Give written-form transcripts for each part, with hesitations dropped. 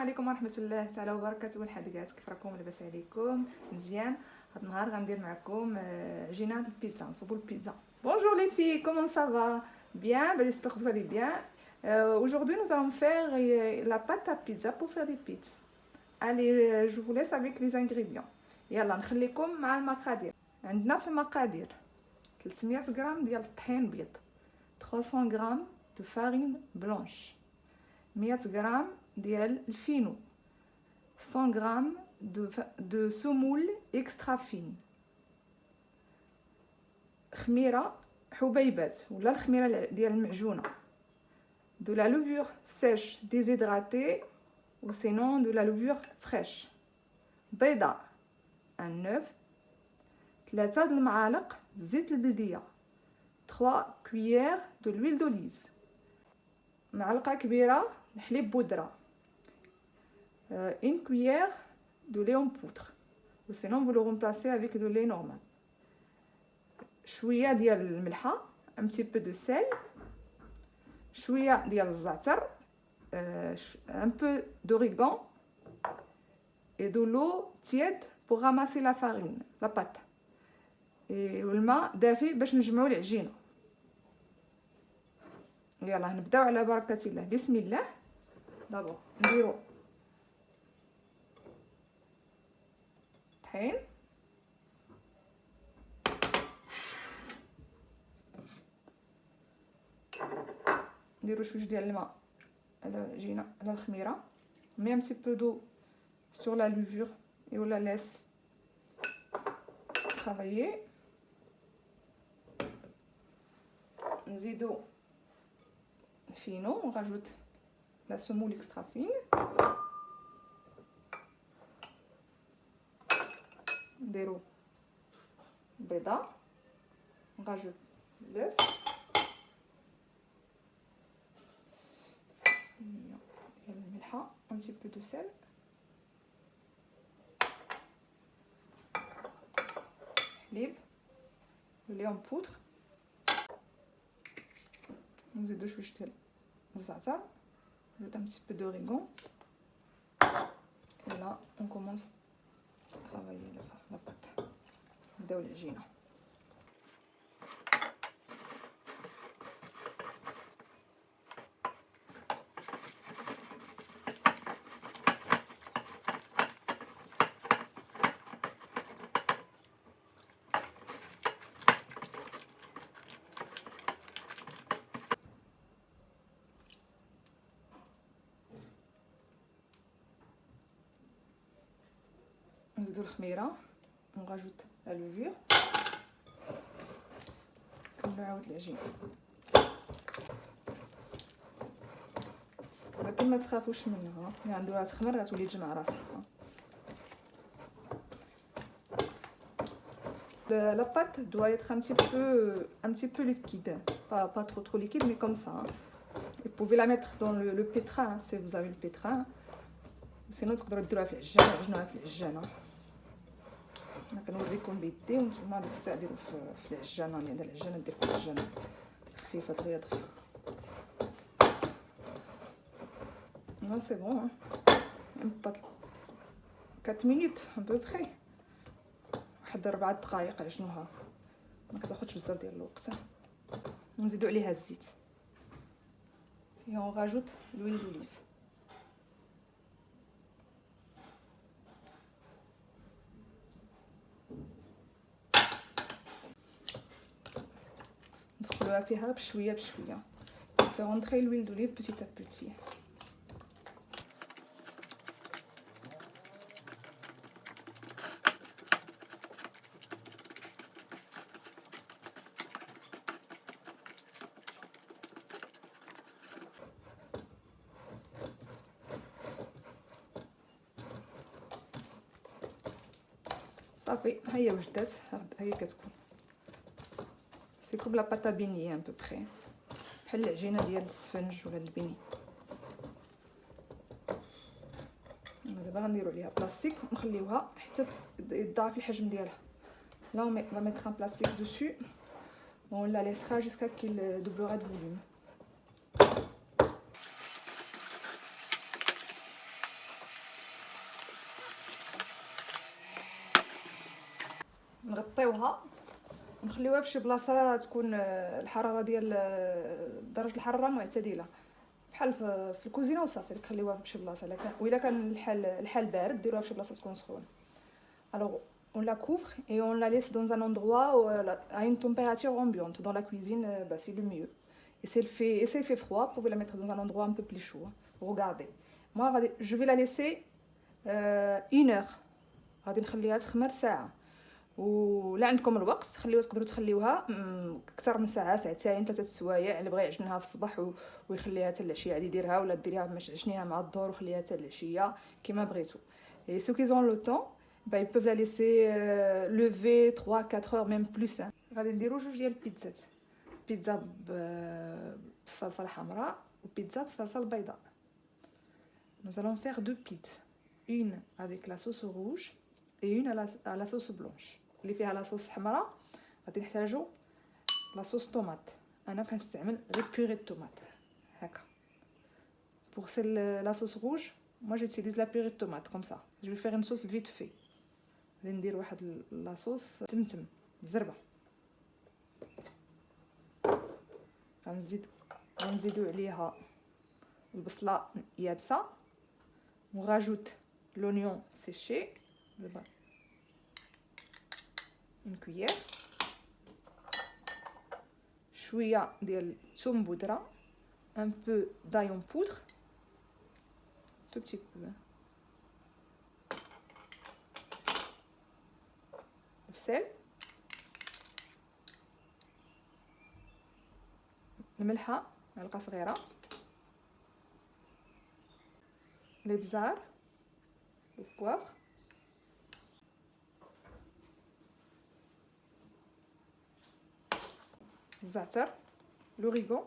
عليكم ورحمه الله تعالى وبركاته الحلقات. كيف راكم؟ لاباس عليكم؟ مزيان. هاد النهار غندير معكم عجينه البيتزا، نصوبوا البيتزا. Bonjour les filles, comment ça va? Bien, ben, j'espère que vous allez bien. Aujourd'hui nous allons faire la pâte à pizza pour faire des pizzas. Allez, je vous laisse avec les ingrédients. يلا نخليكم مع المقادير. عندنا في المقادير 300 غرام ديال الطحين بيض، 300 غرام de farine blanche، 100 غرام ديال الفينو، 100 غرام de semoule extra fine، خميره حبيبات ولا الخميره ديال المعجونه، de la levure sèche déshydratée ou sinon de la levure fraîche، بيضه un œuf، 3 المعالق زيت البلديه، 3 cuillères de l'huile d'olive، معلقه كبيره الحليب بودره، une cuillère de lait en poudre ou sinon vous le remplacez avec de lait normal، شويه ديال الملحه un petit peu de sel، شويه ديال الزعتر، un peu d'origan et de l'eau tiède pour ramasser la farine la pâte، والماء دافي باش نجمعوا العجينه. يلا نبداو على بركه الله. بسم الله. دابا نديرو طحين، نديرو شويه ديال الماء على العجينه على الخميره، مي un petit peu d'eau sur la levure et on la laisse travailler. نزيدو الفينو، on rajoute la semoule extra fine، نديرو البيضه، on rajoute l'œuf، ديال الملحه un petit peu de sel، حليب le lait en poudre، نزيدو شويه ديال الزعتر، نزيد un petit peu d'origan et là on commence à travailler la pâte. نبداو العجينه. نزيدو الخميره، on rajoute la levure، نكملو عاود العجين. ولكن ما تخافوش منها، يعني عندها تخمر غتولي تجمع راسها. La pâte doit être un petit peu liquide, pas trop liquide, mais comme ça. Vous pouvez la mettre dans le pétrin si vous avez le pétrin. Sinon تقدروا ديروها في العجان، عجنوها في العجانه. انا كنوريكم بيدي وانتم ديك الساعه ديروا في العجانه، يعني هذا العجانه دير في العجانه خفيفه دغيا. Non, c'est bon, hein. Même pas 4 minutes à peu près. واحد 4 دقائق عجنوها، ما كتاخذش بزاف ديال الوقت. ونزيدو عليها الزيت et on rajoute l'huile d'olive. ندخلوها فيها بشويه بشويه، faire rentrer l'huile d'olive petit à petit. صافي ها هي وجدات، ها هي كتكون سي كوم لا باتا بيني ان بو بري، بحال العجينه ديال السفنج ولا البيني. دابا غنديرو عليها بلاستيك ونخليوها حتى يضاعف الحجم ديالها. لا on va mettre un plastique dessus, on la laissera jusqu'à qu'il doublera de volume. نغطيوها ونخليوها في شي بلاصه تكون الحراره ديال درجه الحراره معتدله بحال في الكوزينه وصافي. تخليوها في شي بلاصه الا كان الحال بارد ديروها في شي بلاصه تكون سخونه. Alors on la couvre et on la laisse dans un endroit à une température ambiante. Dans la cuisine, c'est le mieux. Et si elle fait froid, vous pouvez la mettre dans un endroit un peu plus chaud. Regardez. Moi, je vais la laisser 1 heure. غادي نخليها تخمر ساعه. ولا عندكم الوقت تقدروا تخليوها اكثر من ساعه، ساعتين، 3 سوايع. اللي بغى يعجنها في الصباح ويخليها حتى العشيه عادي يديرها، ولا ديريها باش تعجنيها مع الظهر وخليها حتى العشيه كيما بغيتو. Et ceux qui ont le temps, ils peuvent la laisser lever 3-4 heures même plus. غادي نديرو جوج ديال البيتزات، بيتزا بالصلصه الحمراء وبيتزا بالصلصه البيضاء. Nous allons faire 2 pizzas, une avec la sauce rouge et une à la sauce blanche. اللي فيها لا صوص حمراء غادي نحتاجو لا صوص طوماط. انا كنستعمل غير بيغي الطوماط هكا. pour la sauce rouge, moi j'utilise la purée de tomate comme ça. Je vais faire une sauce vite fait. غادي ندير واحد لا صوص تمتم بزربه. غنزيدو عليها البصله يابسه. On rajoute l'oignon séché, une cuillère, شويه ديال الثوم بودره, un peu d'ail en poudre, tout petit peu, le sel, الملحه معلقه صغيره, الابزار, le poivre, الزعتر, l'origan,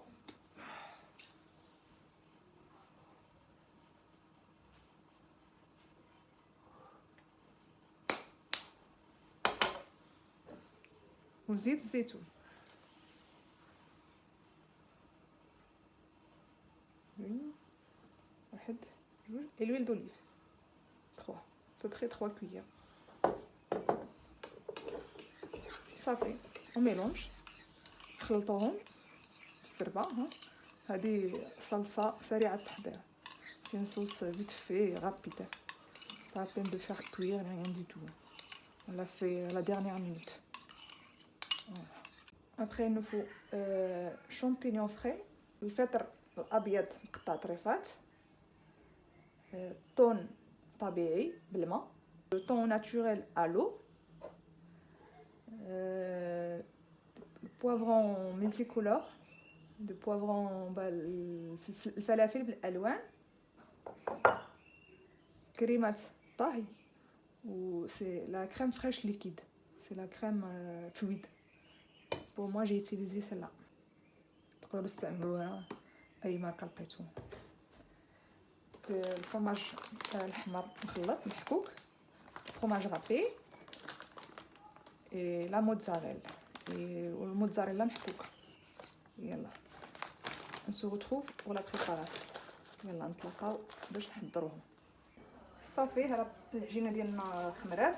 وزيت الزيتون. واحد جوج et l'huile d'olive 3 à peu près 3 cuillères. صافي on mélange. نخلطوهم بالسربه. هذه صلصه سريعه التحضير. c'est une sauce vite fait rapide, pas la peine de faire cuire rien du tout. On l'a fait à la dernière minute. Voilà. Après il nous faut champignons frais, الفلفل الابيض مقطع طريفات, طون طبيعي بالماء, طون ناتوريل à l'eau, poivron multicolore, de poivron الفلافل بالالوان, كريمه طهي, ou c'est la crème fraîche liquide, c'est la crème fluide. Pour moi j'ai utilisé celle-là. تقدروا تستعملوها اي ماركه لقيتو. الفرماج الحمر مخلط محكوك, fromage râpé et la mozzarella والموتزاريلا محكوكه. يلا on se retrouve pour la préparation. يلا نتلاقاو باش نحضروهم. صافي ها العجينه ديالنا خمرات.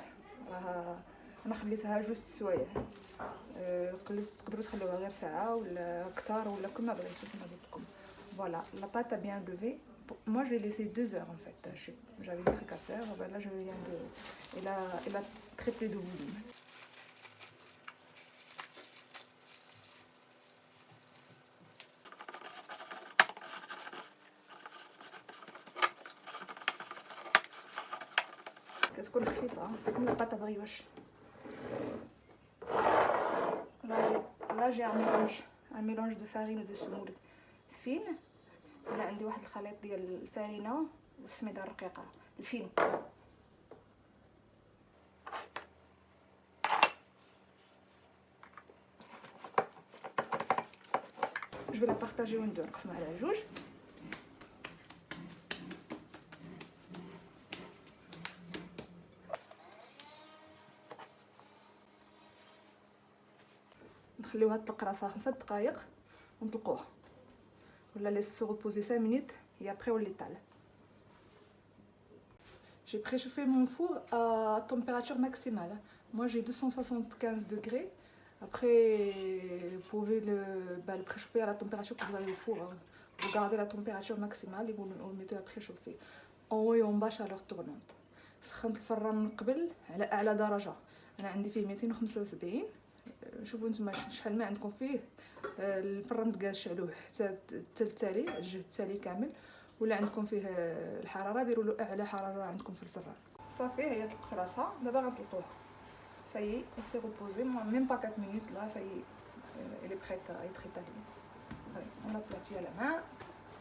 راه انا خليتها 2 سوايع. تقدروا تخليوها غير ساعه ولا اكثر ولا كما بغيتو كما قلت لكم. Voilà, la pâte a bien levé. Moi je l'ai laissé 2 heures en fait. J'avais des trucs à faire. Ben là je viens de. Elle a très peu de volume. كتكون خفيفه, c'est comme la pâte à brioche. Là j'ai un mélange de farine de semoule fine. انا عندي واحد الخليط ديال الفارينه والسميده الرقيقه الفين. je vais la partager en deux, نقسمها على جوج. نخليوها تقراصها 5 دقائق ونطلقوها, ولا laisse se reposer 5 minutes et après on l'étale. J'ai préchauffé mon four à température maximale. Moi j'ai 275 degrés. Après, vous pouvez le préchauffer à la température que vous avez au four. Vous gardez la température maximale et vous le mettez à préchauffer. En haut et en bas chaleur tournante. سخنت الفران من قبل على اعلى درجه. انا عندي فيه 275. شوفوا نتوما شحال ما عندكم فيه. الفران متبقاش شعلوه حتى التالي الجهه التالي كامل. ولا عندكم فيه الحراره ديروا له اعلى حراره عندكم في الفران. صافي هي طلقت راسها. دابا غنطلقوها. Ça y est, elle s'est reposée, même pas 4 minutes là, ça y est, elle est prête à être étalée. Allez, on l'aplatit à la main,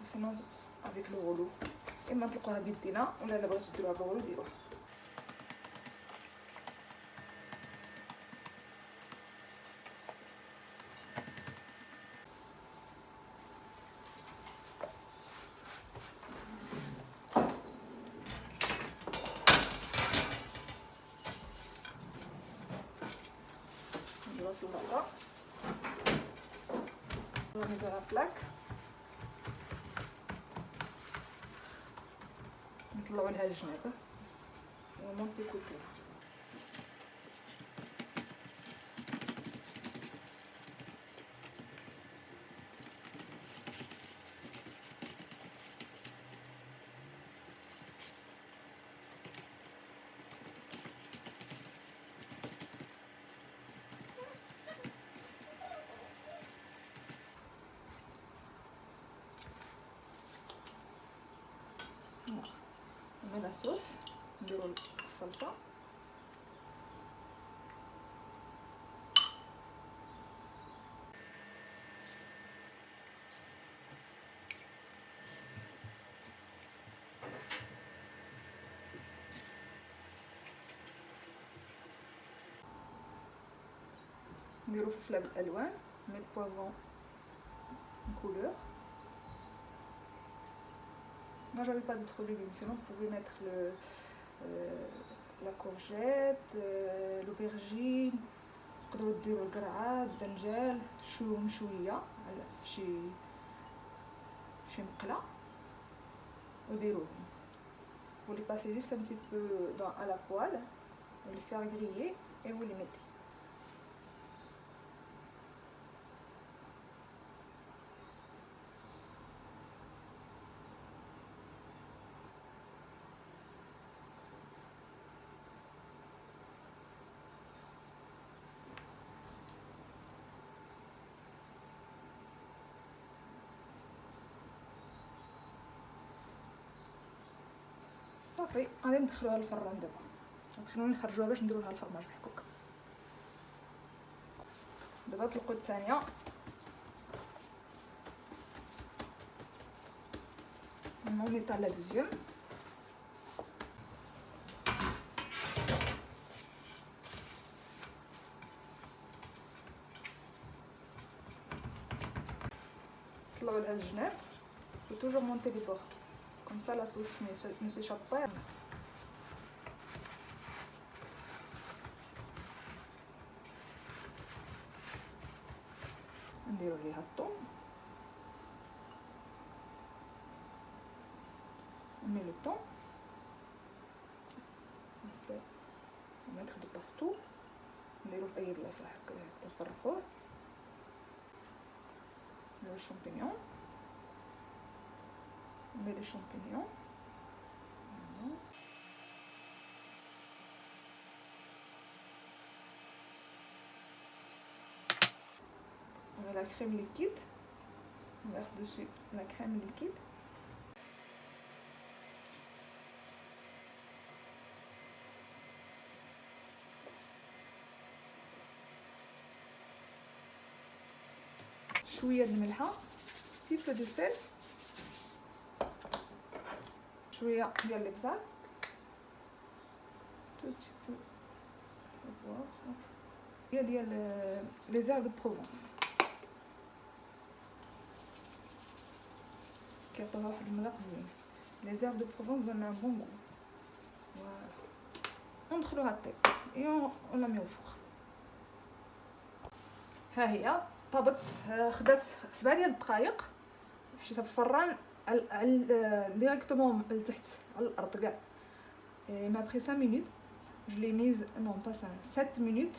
sinon avec le rouleau. Et maintenant, on va بيدينا ولا لا بغيتو ديروها بالغولو ديروها. نديروها في البرة. نديرها على بلاك. نطلعوا لها الجناب ونمونتي كوتي. On met la sauce, نديرو الصلصه. نديرو فلفله بالالوان مي بوافون كولور. Moi j'avais pas d'autres légumes, sinon vous pouvez mettre la courgette, l'aubergine, تقدروا ديروا القرعه الدنجال مشويه على شي مقله وديروهم. Vous les passez juste un petit peu à la poêle, vous les faire griller et vous les mettez. صافي غادي ندخلوها للفران دابا. خلينا نخرجوها باش نديرو لها الفرماج محكوك. دابا طلقوا الثانيه. On étale la deuxième. طلعوا لها الجناب et toujours monter les bords. Comme ça la sauce ne s'échappe pas. نديرو ليها الثوم. On met le thon. On va mettre de partout. نديرو في اي بلاصه هكا حتى نفرقوه. نديرو الشامبينيون. On met les champignons. Voilà. On met la crème liquide. On verse dessus la crème liquide. شوية د الملحة. petit peu de sel. شويه ديال الابزار tout petit peu شويه ديال لي زير دو بروفونس كيعطيوها واحد المذاق زوين. لي زير دو بروفونس دون بون غو. فوالا ندخلوها الطيب ولا ميو فوق. ها هي طابت. خدات 7 ديال الدقائق. حشيتها في الفران ديريكتومون لتحت على الارض كاع. ما بري 5 minutes je l'ai mise, non pas ça, 7 minutes.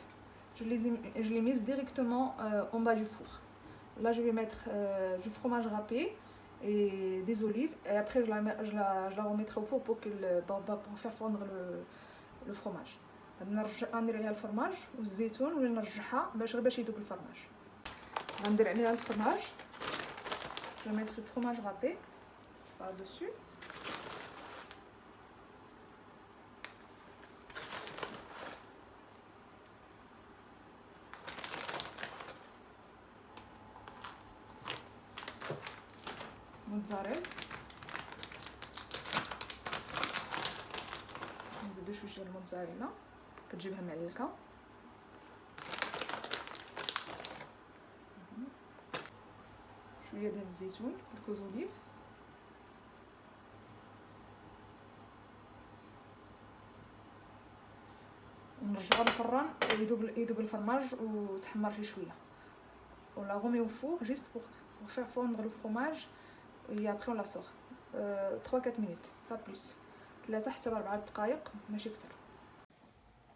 Je l'ai mise directement en bas du four. Là, je vais mettre du fromage râpé et des olives. Et après, je la remettrai au four pour faire fondre le fromage. غندير عليها الفرماج والزيتون ولا نرجعها باش يذوب الفرماج. غندير عليها الفرماج. Je vais mettre le fromage râpé par-dessus. موتزاريلا. نزيدو شويه ديال الموتزاريلا كتجيبها معلكه. شويه ديال الزيتون الكوزوليف. ونرجعو للفران يذوب الفرماج وتحمر فيه شويه. On la remet au four juste pour faire fondre le fromage et après on la sort 3-4 minutes, pas plus. 3 حتى 4 دقائق ماشي كتر.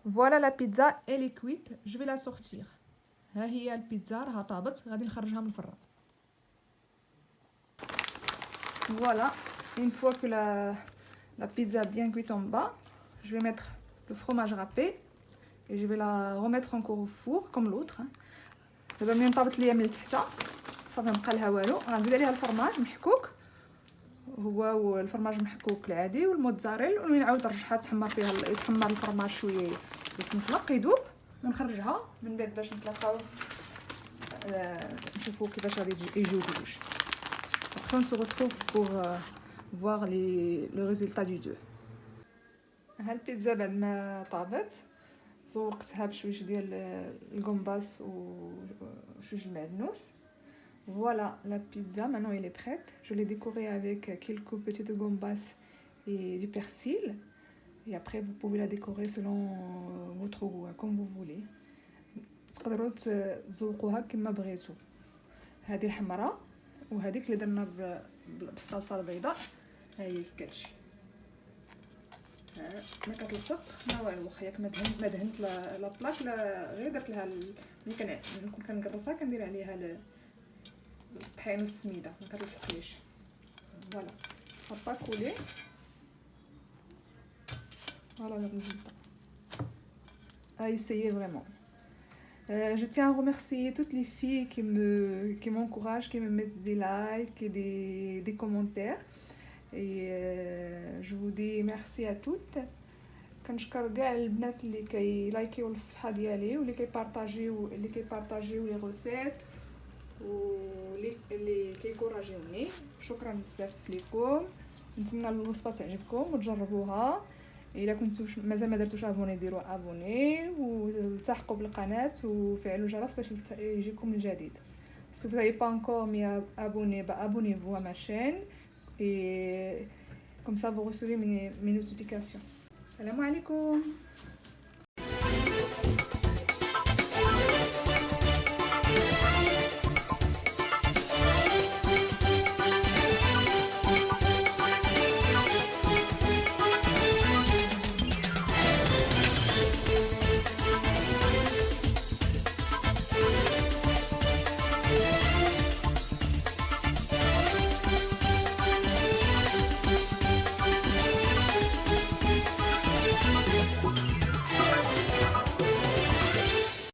Voilà la pizza, elle est cuite, je vais la sortir. ها هي البيتزا راها طابت، غادي نخرجها من الفران. Voilà, une fois que la pizza est bien cuite en bas, je vais mettre le fromage râpé et je vais la remettre encore au four comme l'autre. دابا ملي طابت ليا من تحت صافي مبقى لها والو، غنزيد عليها الفرماج محكوك، هو الفرماج محكوك العادي والموتزاريلا، ونعاود نرجعها يتحمر الفرماج شويه يتنطلق يذوب ونخرجها من بعد باش نتلاقاو نشوفوا كيفاش غادي يجيو بجوج. Après on se retrouve pour voir le résultat du deux. ها البيتزا بعد ما طابت زوقتها بشويش ديال الكومباس وشويش المعدنوس. Voilà, la pizza, maintenant elle est prête. Je l'ai décorée avec quelques petites gambas et du persil. Et après, vous pouvez la décorer selon votre goût, comme vous voulez. تقدروا تزوقوها كما بغيتو. هذه الحمراء وهذيك اللي درنا بالصلصه البيضاء ها هي كتجي. ما كتلصق ما والو، واخا ياك ما دهنت لا بلاك لا غير درت لها ملي كنكون كنقرصها كندير عليها الطحين والسميده ما كتلصقليش. فوالا صافا كولي. Voilà le résultat. À essayer vraiment. Je tiens à remercier toutes les filles qui m'encouragent, qui me mettent des likes et des commentaires. Et je vous dis merci à toutes. كنشكر كاع البنات اللي كيلايكيو الصفحه ديالي واللي كيبارطاجيو لي روسيت واللي كيكوراجيوني. شكرا بزاف لكم، نتمنى الوصفه تعجبكم وتجربوها. الا كنتو مازال ما درتوش ابوني ديروا ابوني والتحقوا بالقناه وفعلوا الجرس باش يجيكم الجديد. Si vous n'avez pas encore mis abonné, abonnez-vous à ma chaîne et comme ça vous recevez mes notifications. Salam alaikum.